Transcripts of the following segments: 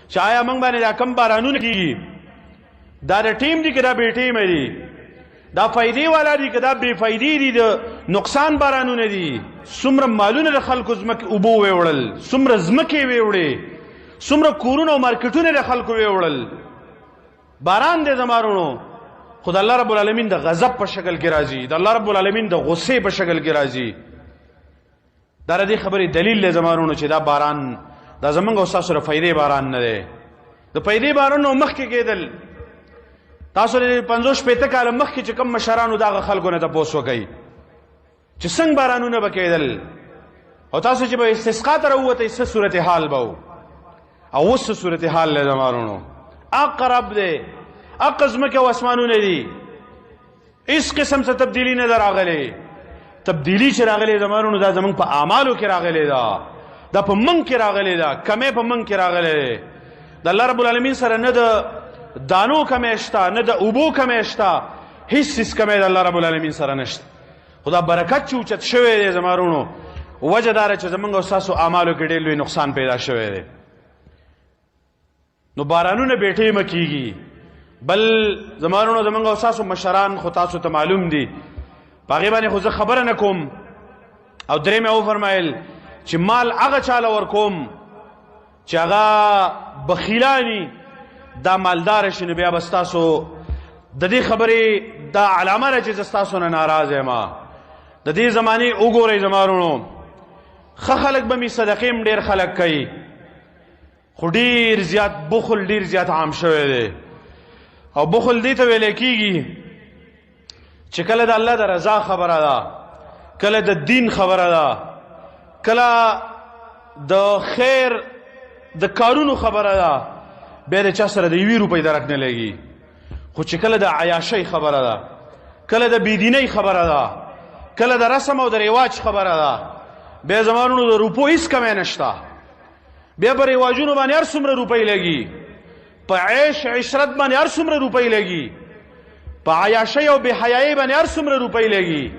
چې آیا موږ باندې دا کم بارانونه کېږي دا د ټیم دي که دا بې ټیمه دي، دا فایدې والا دي که دا بې فایدې دي، د نقصان بارانونه دي. څومره مالونه د خلکو اوبو ویوړل، څومره ځمکې ویوړې، څومره کورونه او مارکیټونه د خلکو ویوړل. باران دی زما وروڼو، خو د الله رب العالمین د غضب په شکل کې راځي، د الله رب العالمین د غصې په شکل کې راځي. دا د دې خبرې دلیل دی زما وروڼو چې دا باران دا زمونږ او ستاسو د فایدې باران نه دی. د فایدې باران نو مخکې کېدل، تاسو د 50-60 کاله مخکې چې کوم مشرانو دغه خلکو نه تپوس وکئ چې څنګه بارانونه به کېدل، او تاسو چې به استسقا ته راووتئ څه صورتحال به و، او اوس څه صورتحال دی زما وروڼو. حق رب دی، حق ځمکې او اسمانونه دي، هېڅ قسم څه تبدیلي نه ده راغلې. تبدیلي چې راغلې زما وروڼو دا زموږ په اعمالو کې راغلې ده، دا په منځ کې راغلې ده، کمې په منځ کې راغلې ده. د الله رب العالمین سره نه د دانو کمې شته، نه د اوبو کمې شته، هېڅ کمې د الله رب العالمین سره نشته. خو دا برکت چې اوچت شوی دی زما وروڼو، وجه دا ده چې زموږ او ستاسو اعمالو کې ډېر لوی نقصان پیدا شوی دی. نو بارانونه بې ټیمه کېږي. بل زما وروڼو زموږ او ستاسو مشران خو تاسو ته معلوم دي، په هغې باندې خو زه خبره نه کوم. او درې مې وفرمایل چې مال هغه چاله ورکوم چې هغه بخیلانی دا مالدار شي، نو بیا به ستاسو د دې خبرې دا علامه ده چې زه ستاسو نه ناراض یم. د دې زمانې وګورئ زما وروڼو، ښه خلک به مې صدقې هم ډېر خلک کوي، خو ډېر زیات بخل ډېر زیات عام شوی دی. او بخل دې ته ویلی کېږي چې کله د الله د رضا خبره ده، کله د دین خبره ده، کله د خیر د کارونو خبره ده، بیا د چا سره د 1 روپۍ درک نه لګي. خو چې کله د عیاشۍ خبره ده، کله د بېدینۍ خبره ده، کله د رسم او د رواج خبره ده، بیا زما وروڼو د روپو هېڅ کمی نشته. بیا په رواجونو باندې هر څومره روپۍ لګي، په عیش عشرت باندې هر څومره روپۍ لګي، په عیاشۍ او بې حیایۍ باندې هر څومره روپۍ لګي.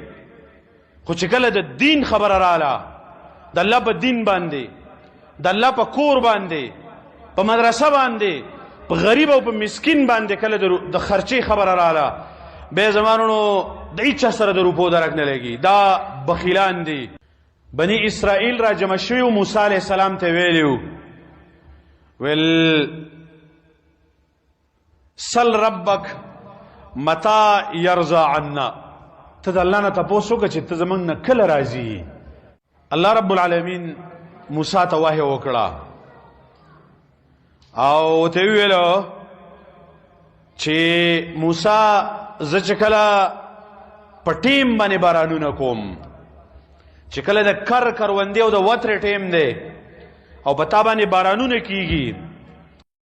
خو چې کله د دین خبره راله، د الله په دین باندې، د الله په کور باندې، په مدرسه باندې، په غریب او په مسکین باندې کله د خرچې خبره راله، بیا زما وروڼو د هېچا سره د روپو درک نه لګي. دا بخیلان دي. بني اسرائیل را جمع شوي و، موسی علیه السلام ته ویلي و، ویل سل ربک متى یرضى عنا، ته د الله نه تپوس وکړه چې ته زموږ نه کله راځي. الله رب العالمین موسی ته وحی وکړه او ته ویلو چې موسی زه چې کله په ټیم باندې بارانونه کوم، چې کله د کروندې او د وترې ټیم دی او په تا باندې بارانونه کېږي،